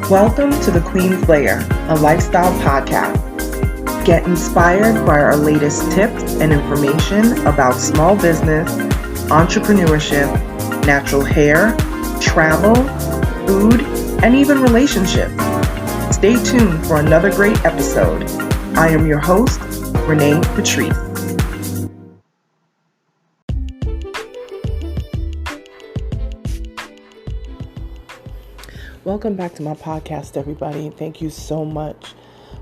Welcome to the Queen's Lair, a lifestyle podcast. Get inspired by our latest tips and information about small business, entrepreneurship, natural hair, travel, food, and even relationships. Stay tuned for another great episode. I am your host, Renee Patrice. Welcome back to my podcast, everybody. Thank you so much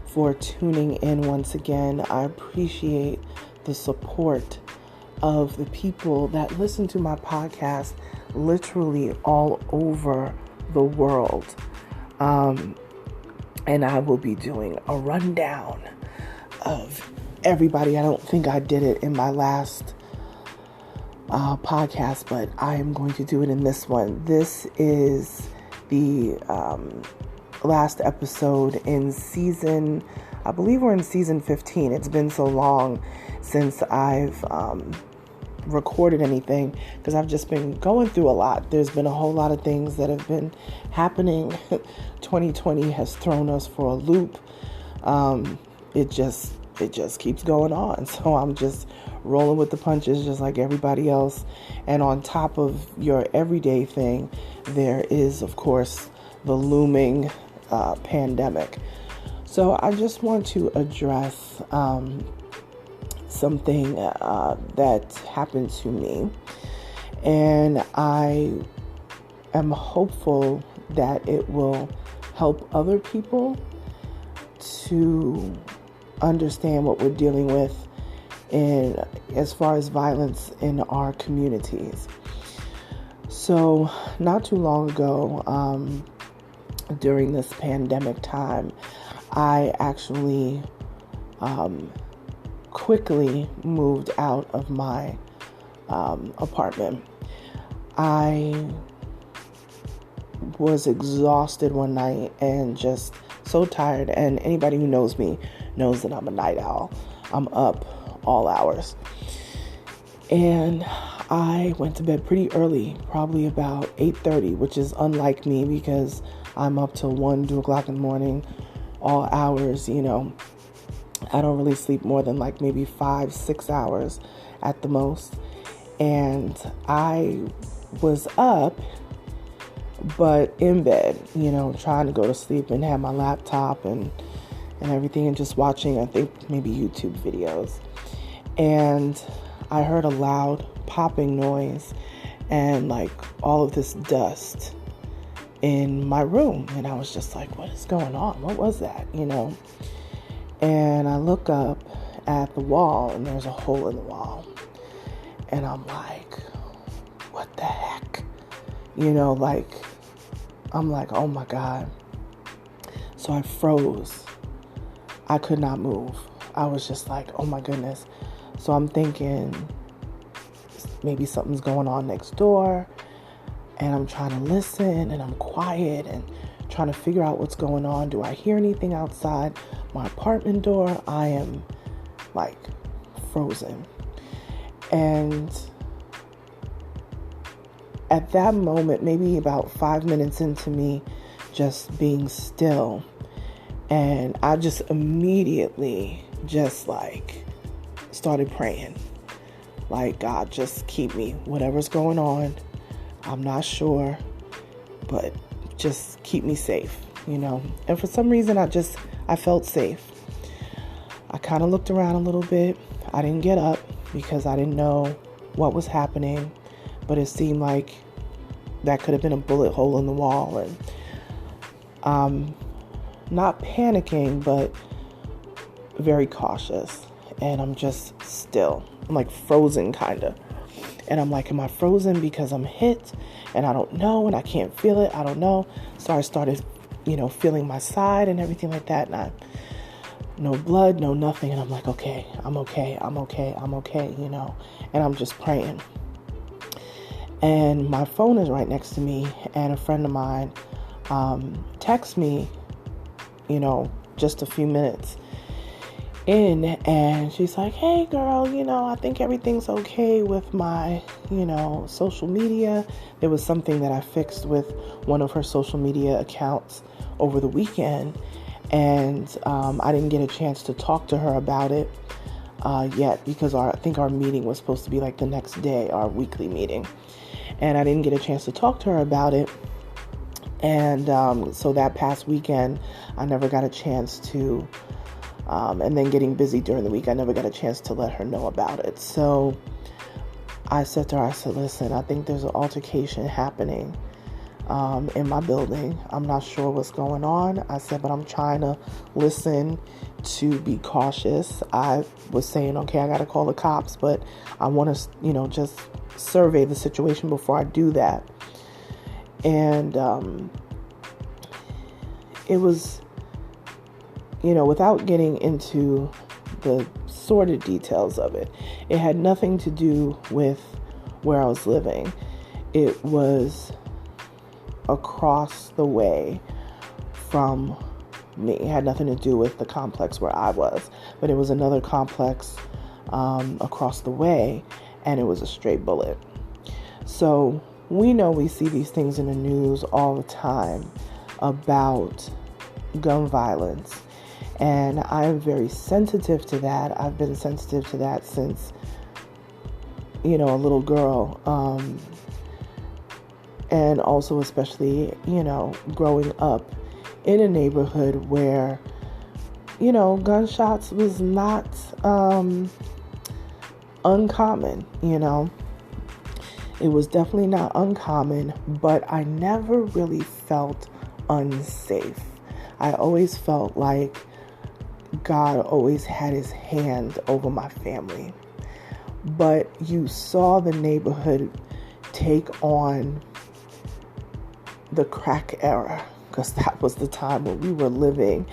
for tuning in once again. I appreciate the support of the people that listen to my podcast literally all over the world. And I will be doing a rundown of everybody. I don't think I did it in my last podcast, but I am going to do it in this one. This is the last episode in season, I believe we're in season 15. It's been so long since I've recorded anything because I've just been going through a lot. There's been a whole lot of things that have been happening. 2020 has thrown us for a loop. It just keeps going on. So I'm just rolling with the punches just like everybody else. And on top of your everyday thing, there is, of course, the looming pandemic. So I just want to address something that happened to me. And I am hopeful that it will help other people to understand what we're dealing with in as far as violence in our communities. So not too long ago, during this pandemic time, I actually quickly moved out of my apartment. I was exhausted one night and just so tired. And anybody who knows me knows that I'm a night owl. I'm up all hours. And I went to bed pretty early, probably about 8:30, which is unlike me because I'm up till 1, 2 o'clock in the morning, all hours, I don't really sleep more than like maybe 5-6 hours at the most. And I was up, but in bed, trying to go to sleep and have my laptop and everything and just watching, I think, maybe YouTube videos. And I heard a loud popping noise and like all of this dust in my room. And I was just like, what is going on? What was that? And I look up at the wall and there's a hole in the wall. And I'm like, what the heck? I'm like, oh my God. So I froze. I could not move. I was just like, oh my goodness. So I'm thinking maybe something's going on next door, and I'm trying to listen, and I'm quiet and trying to figure out what's going on. Do I hear anything outside my apartment door? I am like frozen. And at that moment, maybe about 5 minutes into me just being still, and I just immediately just like started praying. Like, God, just keep me. Whatever's going on, I'm not sure, but just keep me safe, And for some reason, I felt safe. I kind of looked around a little bit. I didn't get up because I didn't know what was happening, but it seemed like that could have been a bullet hole in the wall. And not panicking, but very cautious. And I'm just still. I'm like frozen, kind of. And I'm like, am I frozen because I'm hit? And I don't know, and I can't feel it. I don't know. So I started, feeling my side and everything like that. And no blood, no nothing. And I'm like, okay, I'm okay. And I'm just praying. And my phone is right next to me. And a friend of mine texts me, just a few minutes. in, and she's like, hey girl, I think everything's okay with my, social media. There was something that I fixed with one of her social media accounts over the weekend, and I didn't get a chance to talk to her about it yet, because I think our meeting was supposed to be like the next day, our weekly meeting, and I didn't get a chance to talk to her about it. And so that past weekend, I never got a chance to, and then getting busy during the week, I never got a chance to let her know about it. So I said to her, listen, I think there's an altercation happening in my building. I'm not sure what's going on. I said, but I'm trying to listen to be cautious. I was saying, okay, I got to call the cops, but I want to, just survey the situation before I do that. And it was, without getting into the sordid details of it, it had nothing to do with where I was living. It was across the way from me. It had nothing to do with the complex where I was, but it was another complex across the way, and it was a stray bullet. So we see these things in the news all the time about gun violence, and I am very sensitive to that. I've been sensitive to that since, a little girl, and also especially, growing up in a neighborhood where, gunshots was not uncommon, It was definitely not uncommon, but I never really felt unsafe. I always felt like God always had his hand over my family. But you saw the neighborhood take on the crack era, because that was the time when we were living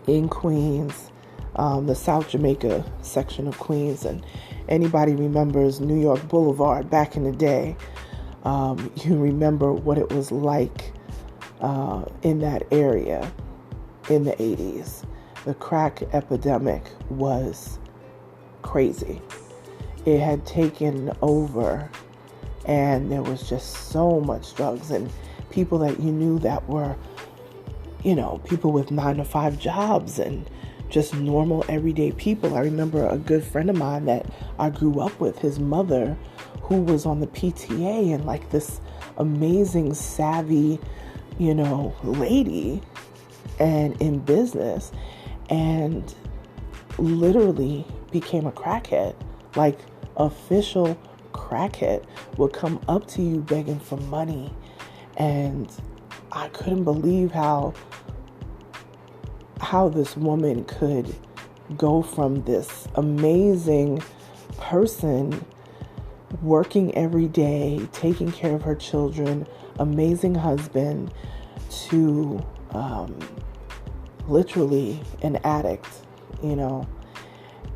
in Queens, the South Jamaica section of Queens, and anybody remembers New York Boulevard back in the day, you remember what it was like in that area in the 80s. The crack epidemic was crazy. It had taken over, and there was just so much drugs, and people that you knew that were, people with 9-to-5 jobs and just normal everyday people. I remember a good friend of mine that I grew up with, his mother, who was on the PTA and like this amazing, savvy, lady and in business, and literally became a crackhead, like official crackhead, would come up to you begging for money. And I couldn't believe how this woman could go from this amazing person working every day, taking care of her children, amazing husband, to literally an addict,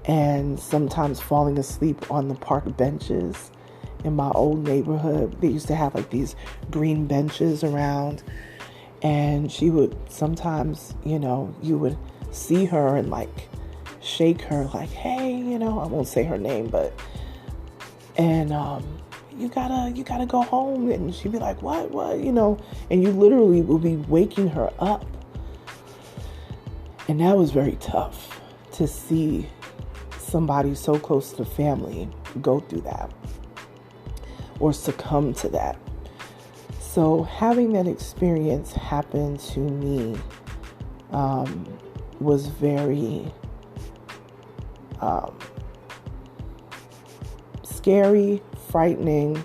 and sometimes falling asleep on the park benches in my old neighborhood. They used to have like these green benches around, and she would sometimes, you would see her and like shake her like, hey, I won't say her name, but, and you gotta go home. And she'd be like, what, and you literally will be waking her up. And that was very tough to see somebody so close to family go through that or succumb to that. So having that experience happen to me was very scary, frightening.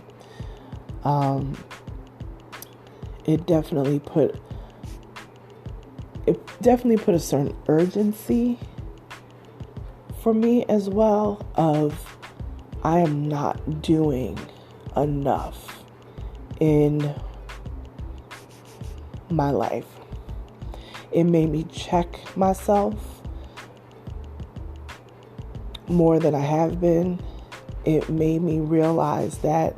It definitely put a certain urgency for me as well, of I am not doing enough in my life. It made me check myself more than I have been. It made me realize that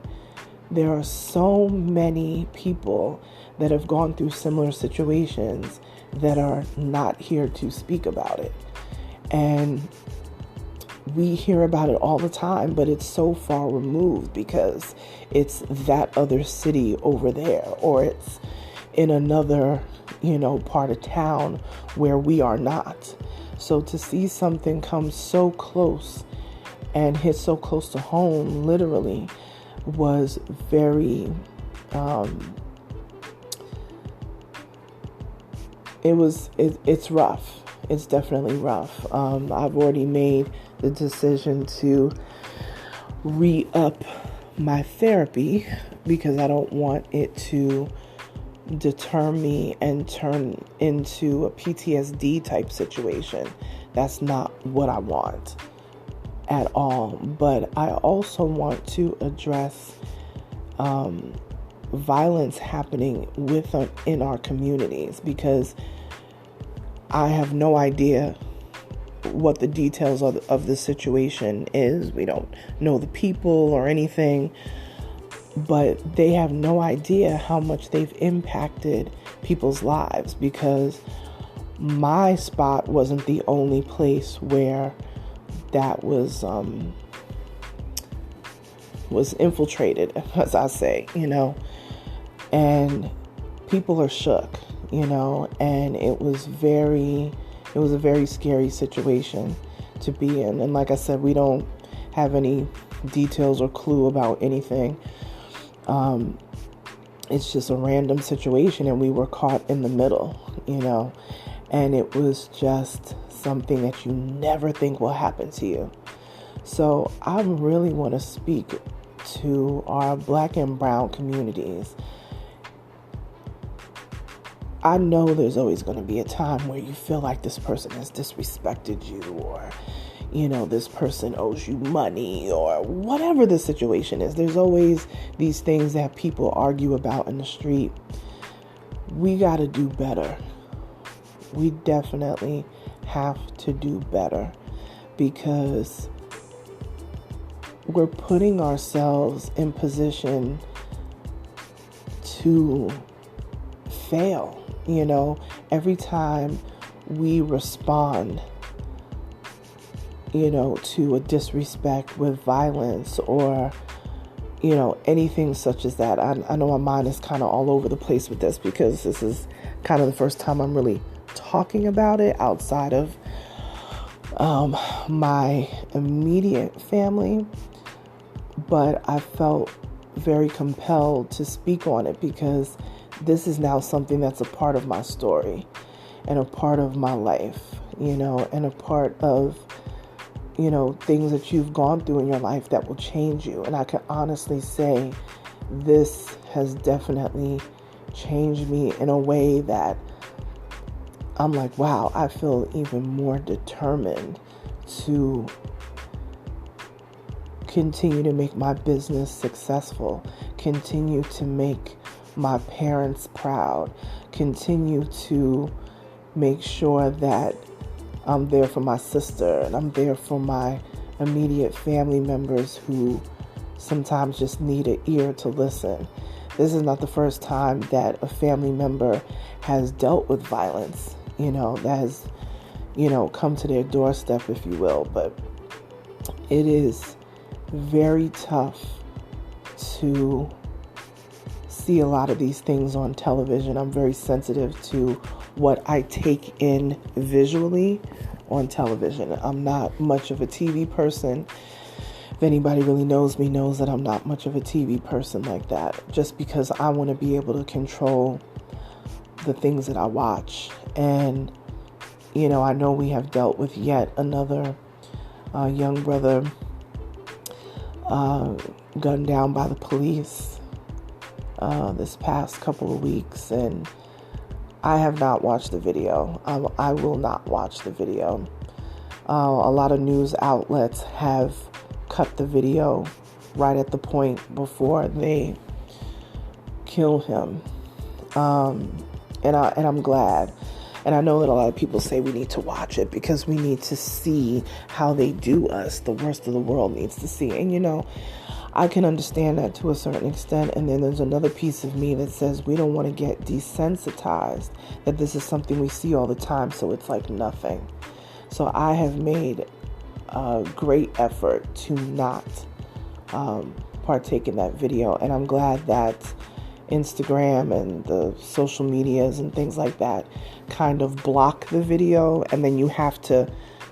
there are so many people that have gone through similar situations that are not here to speak about it. And we hear about it all the time, but it's so far removed because it's that other city over there, or it's in another, part of town where we are not. So to see something come so close and hit so close to home, literally, was very, it's rough. It's definitely rough. I've already made the decision to re-up my therapy because I don't want it to deter me and turn into a PTSD type situation. That's not what I want at all. But I also want to address violence happening in our communities, because I have no idea what the details of the situation is. We don't know the people or anything, but they have no idea how much they've impacted people's lives, because my spot wasn't the only place where that was infiltrated, as I say, and people are shook, and it was a very scary situation to be in. And like I said, we don't have any details or clue about anything. It's just a random situation, and we were caught in the middle, and it was just something that you never think will happen to you. So I really want to speak to our Black and brown communities. I know there's always going to be a time where you feel like this person has disrespected you, or, this person owes you money, or whatever the situation is. There's always these things that people argue about in the street. We got to do better. We definitely have to do better, because we're putting ourselves in position to fail. Every time we respond, to a disrespect with violence or, anything such as that. I know my mind is kind of all over the place with this, because this is kind of the first time I'm really talking about it outside of my immediate family. But I felt very compelled to speak on it, because this is now something that's a part of my story and a part of my life, and a part of, things that you've gone through in your life that will change you. And I can honestly say this has definitely changed me in a way that I'm like, wow, I feel even more determined to continue to make my business successful, continue to make my parents proud, continue to make sure that I'm there for my sister, and I'm there for my immediate family members who sometimes just need an ear to listen. This is not the first time that a family member has dealt with violence, that has, come to their doorstep, if you will. But it is very tough to see a lot of these things on television. I'm very sensitive to what I take in visually on television. I'm not much of a TV person. If anybody really knows me knows that I'm not much of a TV person like that, just because I want to be able to control the things that I watch. And, I know we have dealt with yet another young brother gunned down by the police this past couple of weeks, and I have not watched the video. I will not watch the video. A lot of news outlets have cut the video right at the point before they kill him, and I'm glad. And I know that a lot of people say we need to watch it because we need to see how they do us. The worst of the world needs to see. And, I can understand that to a certain extent. And then there's another piece of me that says we don't want to get desensitized, that this is something we see all the time, so it's like nothing. So I have made a great effort to not partake in that video. And I'm glad that Instagram and the social medias and things like that kind of block the video, and then you have to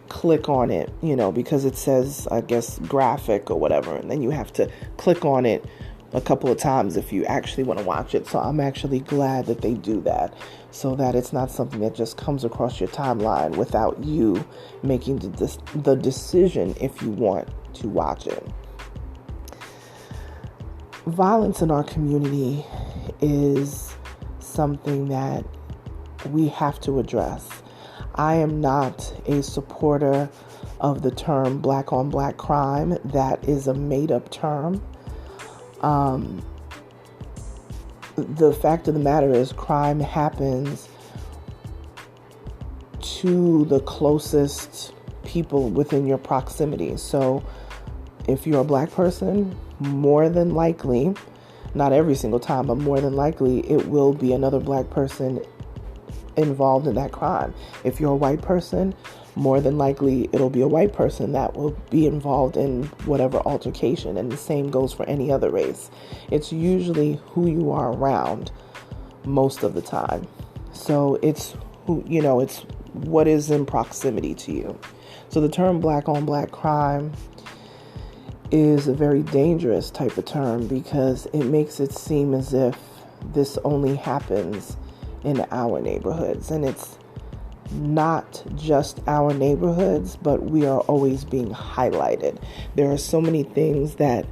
click on it, because it says, I guess, graphic or whatever, and then you have to click on it a couple of times if you actually want to watch it. So I'm actually glad that they do that, so that it's not something that just comes across your timeline without you making the decision if you want to watch it. Violence in our community is something that we have to address. I am not a supporter of the term black on black crime. That is a made up term. The fact of the matter is, crime happens to the closest people within your proximity. So if you're a black person, more than likely, not every single time, but more than likely, it will be another black person involved in that crime. If you're a white person, more than likely it'll be a white person that will be involved in whatever altercation, and the same goes for any other race. It's usually who you are around most of the time. So it's it's what is in proximity to you. So the term black on black crime is a very dangerous type of term, because it makes it seem as if this only happens in our neighborhoods, and it's not just our neighborhoods, but we are always being highlighted. There are so many things that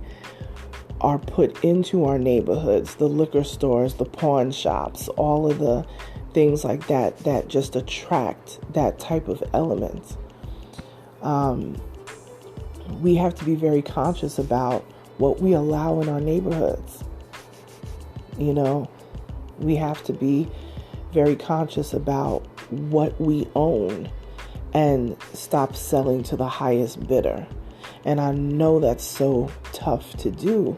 are put into our neighborhoods, the liquor stores, the pawn shops, all of the things like that, that just attract that type of element. We have to be very conscious about what we allow in our neighborhoods. We have to be very conscious about what we own and stop selling to the highest bidder. And I know that's so tough to do,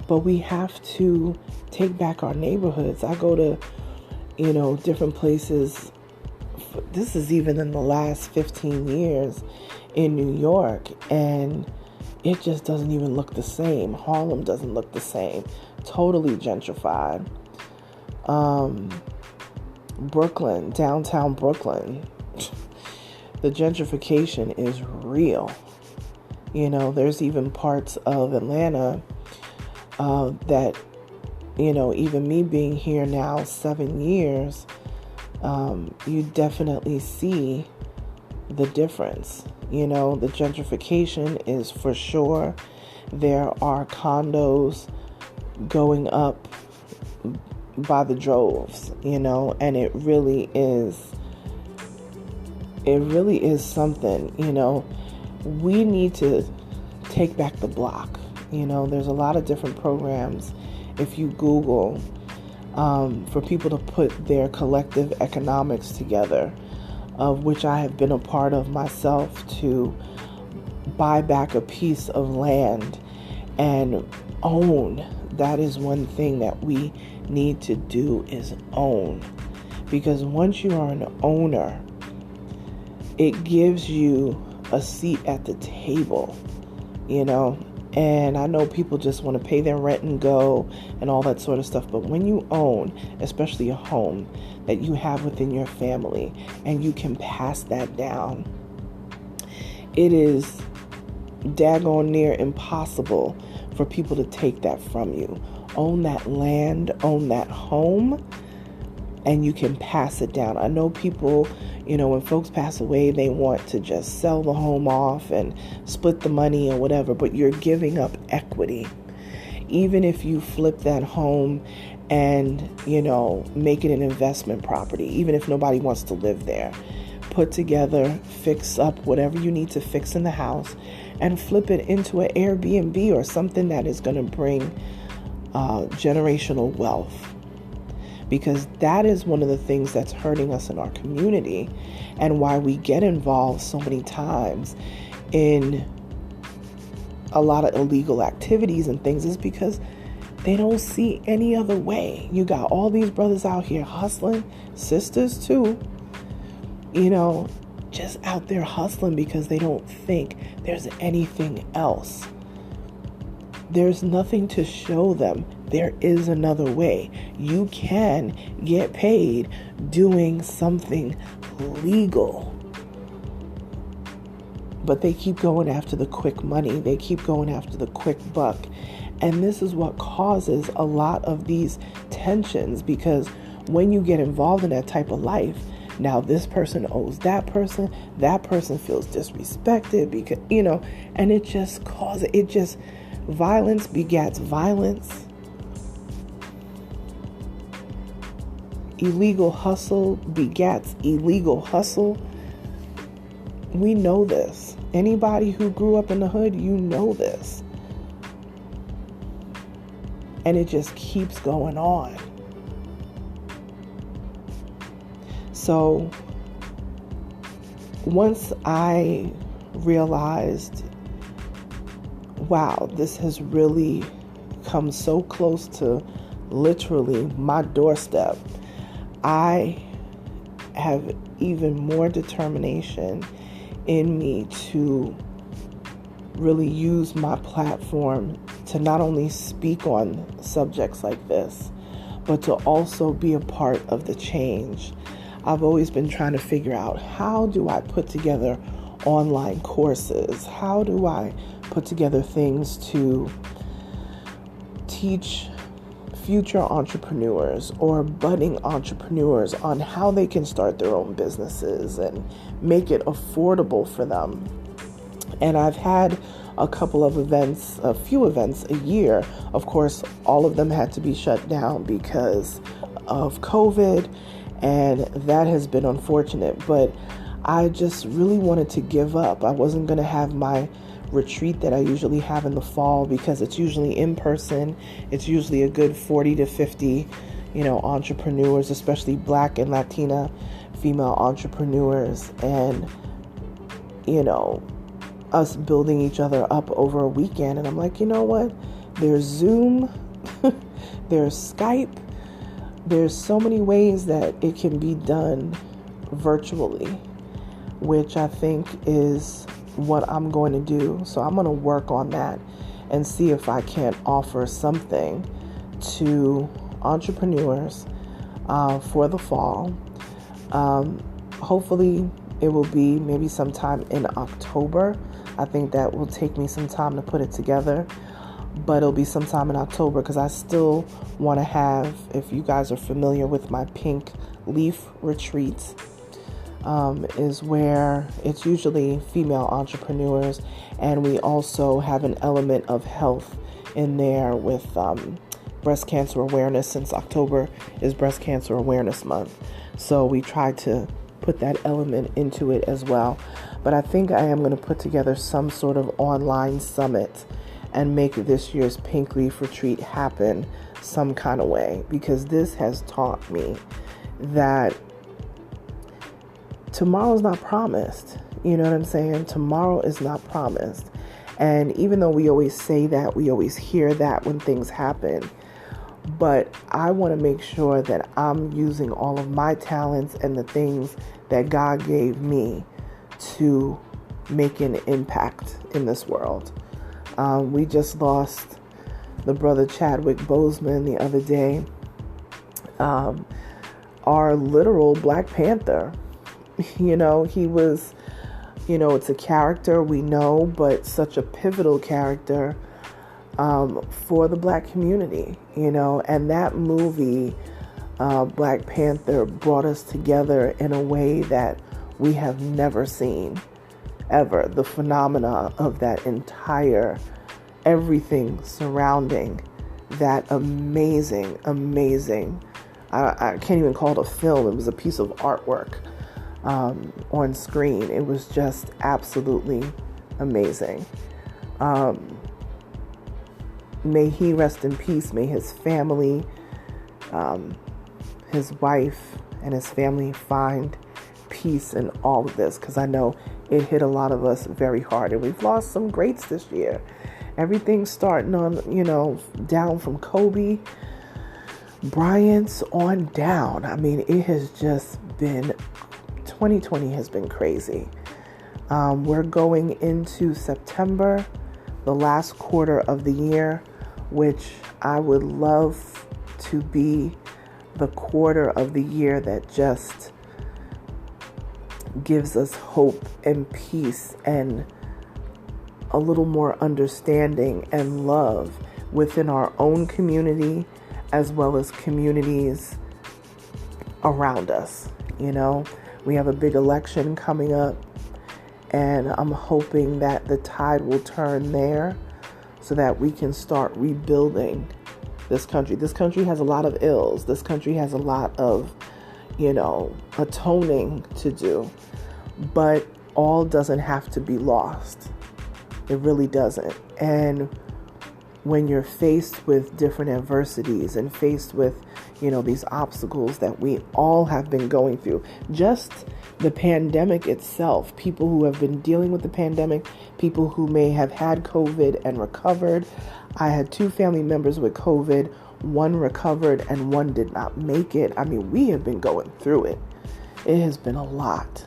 but we have to take back our neighborhoods. I go to, different places. This is even in the last 15 years in New York, and it just doesn't even look the same. Harlem doesn't look the same. Totally gentrified. Brooklyn, downtown Brooklyn, the gentrification is real. There's even parts of Atlanta that, even me being here now 7 years, you definitely see the difference. The gentrification is for sure. There are condos going up by the droves, and it really is something. We need to take back the block. There's a lot of different programs, if you Google, for people to put their collective economics together, of which I have been a part of myself, to buy back a piece of land and own. That is one thing that we need to do, is own. Because once you are an owner, it gives you a seat at the table, and I know people just want to pay their rent and go and all that sort of stuff. But when you own, especially a home that you have within your family, and you can pass that down, it is daggone near impossible for people to take that from you. Own that land, own that home, and you can pass it down. I know people, when folks pass away, they want to just sell the home off and split the money or whatever, but you're giving up equity. Even if you flip that home and, make it an investment property, even if nobody wants to live there, put together, fix up whatever you need to fix in the house, and flip it into an Airbnb or something that is going to bring generational wealth. Because that is one of the things that's hurting us in our community, and why we get involved so many times in a lot of illegal activities and things, is because they don't see any other way. You got all these brothers out here hustling, sisters too, just out there hustling because they don't think there's anything else. There's nothing to show them there is another way. You can get paid doing something legal. But they keep going after the quick money. They keep going after the quick buck. And this is what causes a lot of these tensions, because when you get involved in that type of life, now this person owes that person feels disrespected because, and it just violence begets violence. Illegal hustle begets illegal hustle. We know this. Anybody who grew up in the hood, you know this. And it just keeps going on. So once I realized, wow, this has really come so close to literally my doorstep, I have even more determination in me to really use my platform to not only speak on subjects like this, but to also be a part of the change. I've always been trying to figure out, how do I put together online courses? How do I put together things to teach future entrepreneurs or budding entrepreneurs on how they can start their own businesses and make it affordable for them? And I've had a few events a year. Of course, all of them had to be shut down because of COVID, and that has been unfortunate. But I just really wanted to give up. I wasn't going to have my retreat that I usually have in the fall, because it's usually in person. It's usually a good 40 to 50, entrepreneurs, especially Black and Latina female entrepreneurs, and, us building each other up over a weekend. And I'm like, you know what? There's Zoom, there's Skype, there's so many ways that it can be done virtually, which I think is what I'm going to do. So I'm going to work on that and see if I can't offer something to entrepreneurs for the fall. Hopefully it will be maybe sometime in October. I think that will take me some time to put it together, but it'll be sometime in October, because I still want to have, if you guys are familiar with my Pink Leaf retreats, is where it's usually female entrepreneurs, and we also have an element of health in there with breast cancer awareness, since October is Breast Cancer Awareness Month. So we try to put that element into it as well. But I think I am going to put together some sort of online summit and make this year's Pink Leaf retreat happen some kind of way, because this has taught me that tomorrow's not promised. You know what I'm saying? Tomorrow is not promised. And even though we always say that, we always hear that when things happen, but I want to make sure that I'm using all of my talents and the things that God gave me to make an impact in this world. We just lost the brother Chadwick Boseman the other day, our literal Black Panther. He was, it's a character we know, but such a pivotal character for the Black community, and that movie, Black Panther, brought us together in a way that we have never seen ever. The phenomena of that entire, everything surrounding that amazing, I can't even call it a film. It was a piece of artwork on screen. It was just absolutely amazing. May he rest in peace. May his family, his wife and his family find peace in all of this, because I know it hit a lot of us very hard, and we've lost some greats this year. Everything starting on, down from Kobe Bryant's on down. I mean, it has just been 2020 has been crazy. We're going into September, the last quarter of the year, which I would love to be the quarter of the year that just gives us hope and peace and a little more understanding and love within our own community as well as communities around us. You know, we have a big election coming up, and I'm hoping that the tide will turn there so that we can start rebuilding this country. This country has a lot of ills. This country has a lot of, atoning to do. But all doesn't have to be lost. It really doesn't. And when you're faced with different adversities and faced with, these obstacles that we all have been going through, just the pandemic itself, people who have been dealing with the pandemic, people who may have had COVID and recovered. I had 2 family members with COVID, one recovered and one did not make it. I mean, we have been going through it. It has been a lot.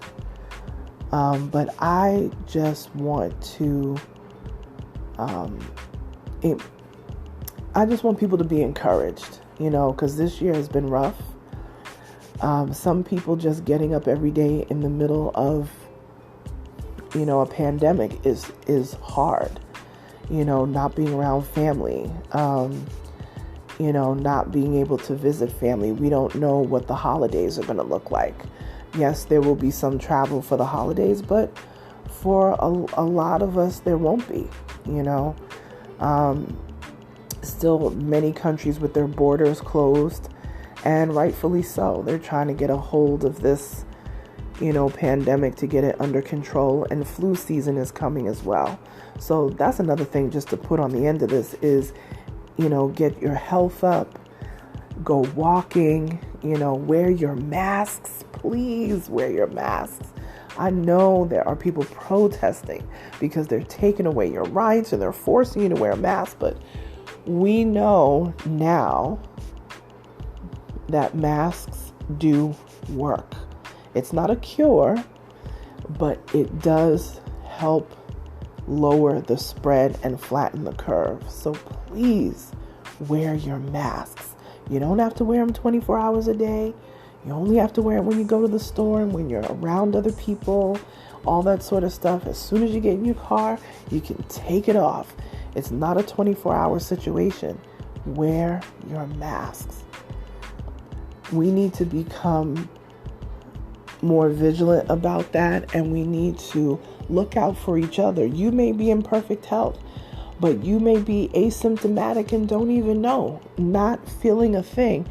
But I just want to, I just want people to be encouraged, because this year has been rough. Some people just getting up every day in the middle of, a pandemic is hard. Not being around family, not being able to visit family. We don't know what the holidays are going to look like. Yes, there will be some travel for the holidays, but for a lot of us, there won't be, Still many countries with their borders closed, and rightfully so. They're trying to get a hold of this, pandemic to get it under control, and flu season is coming as well. So that's another thing just to put on the end of this is, get your health up, go walking, wear your masks, please wear your masks. I know there are people protesting because they're taking away your rights and they're forcing you to wear a mask, but we know now that masks do work. It's not a cure, but it does help lower the spread and flatten the curve. So please wear your masks. You don't have to wear them 24 hours a day. You only have to wear it when you go to the store and when you're around other people, all that sort of stuff. As soon as you get in your car, you can take it off. It's not a 24-hour situation. Wear your masks. We need to become more vigilant about that, and we need to look out for each other. You may be in perfect health, but you may be asymptomatic and don't even know, not feeling a thing,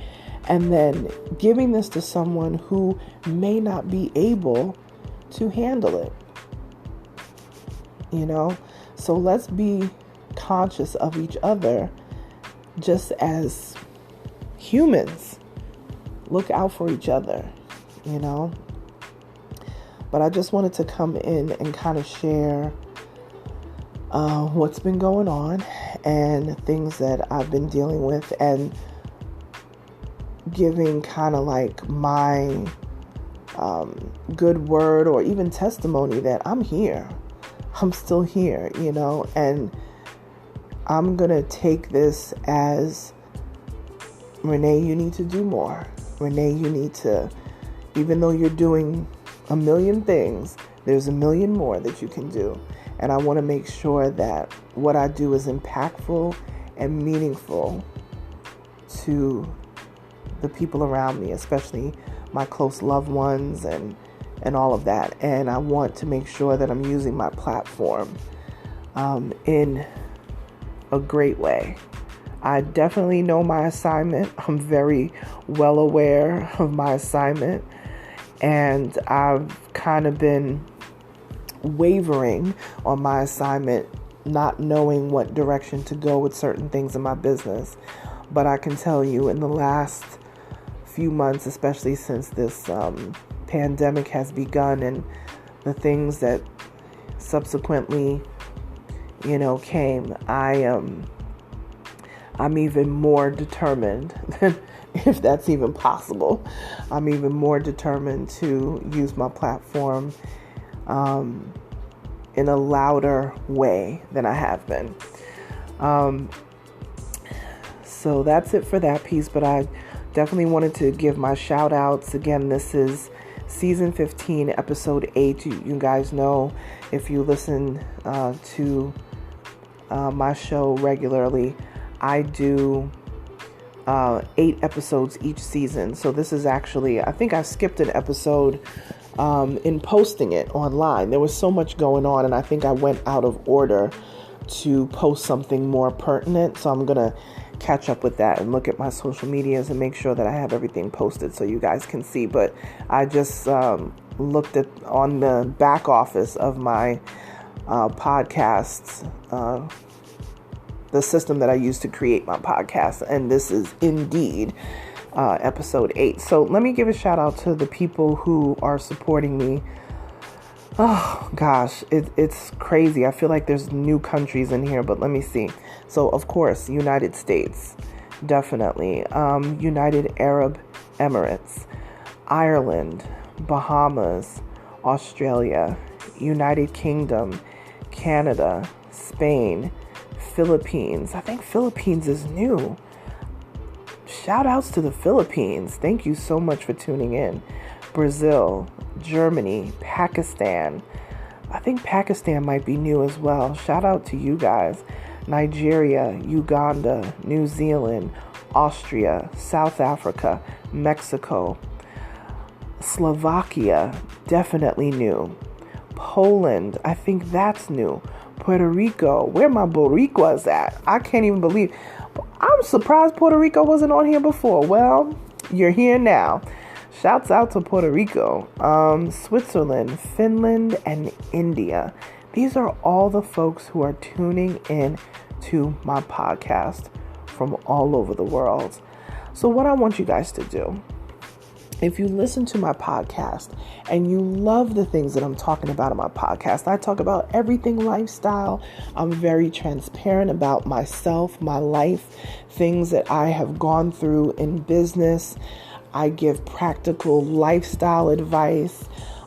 and then giving this to someone who may not be able to handle it. So let's be conscious of each other just as humans. Look out for each other, But I just wanted to come in and kind of share what's been going on and things that I've been dealing with, and giving kind of like my good word or even testimony that I'm here. I'm still here, and I'm going to take this as, Renee, you need to do more. Renee, you need to, even though you're doing a million things, there's a million more that you can do. And I want to make sure that what I do is impactful and meaningful to the people around me, especially my close loved ones and all of that. And I want to make sure that I'm using my platform in a great way. I definitely know my assignment. I'm very well aware of my assignment, and I've kind of been wavering on my assignment, not knowing what direction to go with certain things in my business. But I can tell you, in the last few months, especially since this pandemic has begun and the things that subsequently, came, I'm even more determined than if that's even possible. I'm even more determined to use my platform in a louder way than I have been. So that's it for that piece, but I definitely wanted to give my shout outs. Again, this is season 15, episode 8. You guys know, if you listen to my show regularly, I do 8 episodes each season. So this is actually, I think I skipped an episode in posting it online. There was so much going on, and I think I went out of order to post something more pertinent. So I'm going to catch up with that and look at my social medias and make sure that I have everything posted so you guys can see. But I just looked at on the back office of my podcasts, the system that I use to create my podcast, and this is indeed episode 8. So let me give a shout out to the people who are supporting me. Oh gosh, it's crazy. I feel like there's new countries in here, but let me see. So of course, United States, definitely. United Arab Emirates, Ireland, Bahamas, Australia, United Kingdom, Canada, Spain, Philippines. I think Philippines is new. Shout outs to the Philippines. Thank you so much for tuning in. Brazil, Germany, Pakistan. I think Pakistan might be new as well. Shout out to you guys. Nigeria, Uganda, New Zealand, Austria, South Africa, Mexico, Slovakia, definitely new. Poland, I think that's new. Puerto Rico, where my Boricuas at? I can't even believe. I'm surprised Puerto Rico wasn't on here before. Well, you're here now. Shouts out to Puerto Rico, Switzerland, Finland, and India. These are all the folks who are tuning in to my podcast from all over the world. So what I want you guys to do, if you listen to my podcast and you love the things that I'm talking about in my podcast, I talk about everything lifestyle. I'm very transparent about myself, my life, things that I have gone through in business. I give practical lifestyle advice,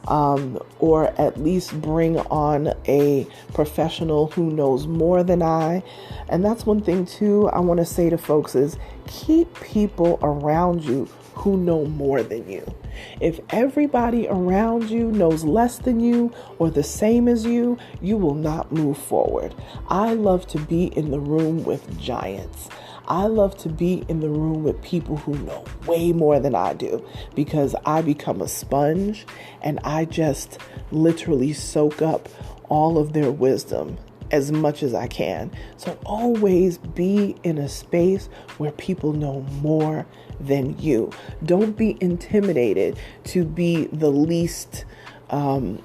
or at least bring on a professional who knows more than I. And that's one thing too I want to say to folks is keep people around you who know more than you. If everybody around you knows less than you or the same as you, you will not move forward. I love to be in the room with giants. I love to be in the room with people who know way more than I do, because I become a sponge and I just literally soak up all of their wisdom as much as I can. So always be in a space where people know more than you. Don't be intimidated to be the least, the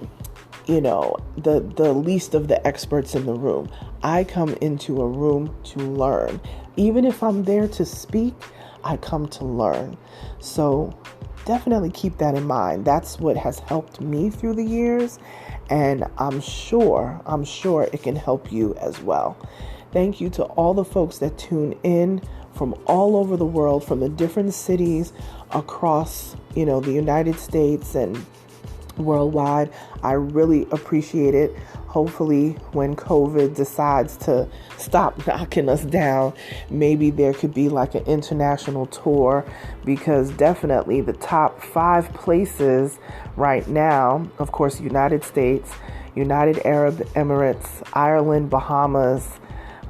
least of the experts in the room. I come into a room to learn. Even if I'm there to speak, I come to learn. So definitely keep that in mind. That's what has helped me through the years. And I'm sure it can help you as well. Thank you to all the folks that tune in from all over the world, from the different cities across, the United States and worldwide. I really appreciate it. Hopefully when COVID decides to stop knocking us down, maybe there could be like an international tour, because definitely the top 5 places right now, of course, United States, United Arab Emirates, Ireland, Bahamas,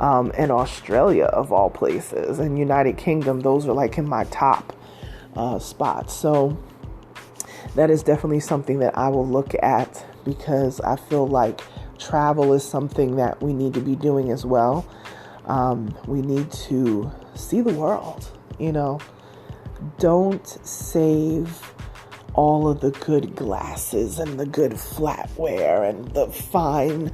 and Australia of all places, and United Kingdom, those are like in my top spots. So that is definitely something that I will look at, because I feel like travel is something that we need to be doing as well. We need to see the world, Don't save all of the good glasses and the good flatware and the fine,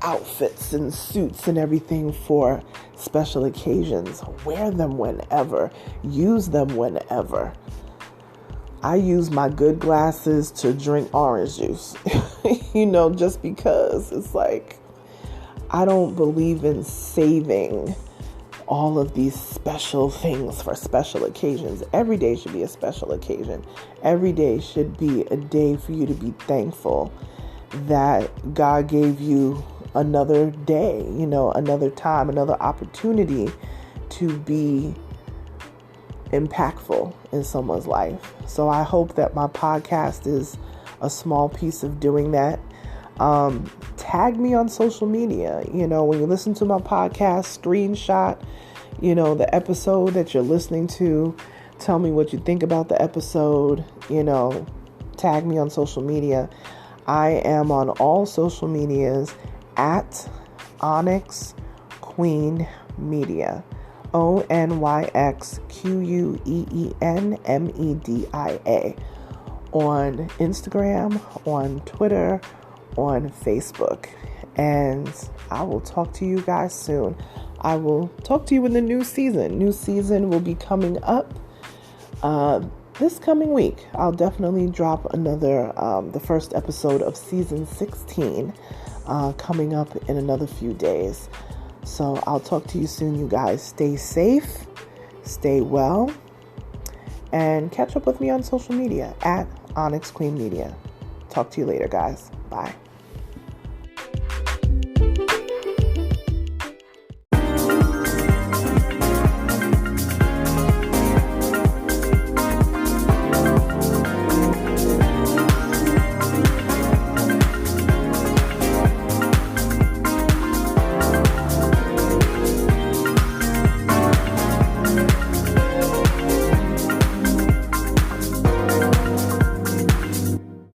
outfits and suits and everything for special occasions. Wear them whenever. Use them whenever. I use my good glasses to drink orange juice, just because it's like, I don't believe in saving all of these special things for special occasions. Every day should be a special occasion. Every day should be a day for you to be thankful that God gave you another day, another time, another opportunity to be impactful in someone's life. So I hope that my podcast is a small piece of doing that. Tag me on social media. When you listen to my podcast, screenshot, the episode that you're listening to. Tell me what you think about the episode. Tag me on social media. I am on all social medias at Onyx Queen Media. ONYXQUEENMEDIA. On Instagram, on Twitter, on Facebook. And I will talk to you guys soon. I will talk to you in the new season. New season will be coming up this coming week. I'll definitely drop another, the first episode of season 16 coming up in another few days. So I'll talk to you soon, you guys. Stay safe, stay well, and catch up with me on social media at Onyx Queen Media. Talk to you later, guys. Bye.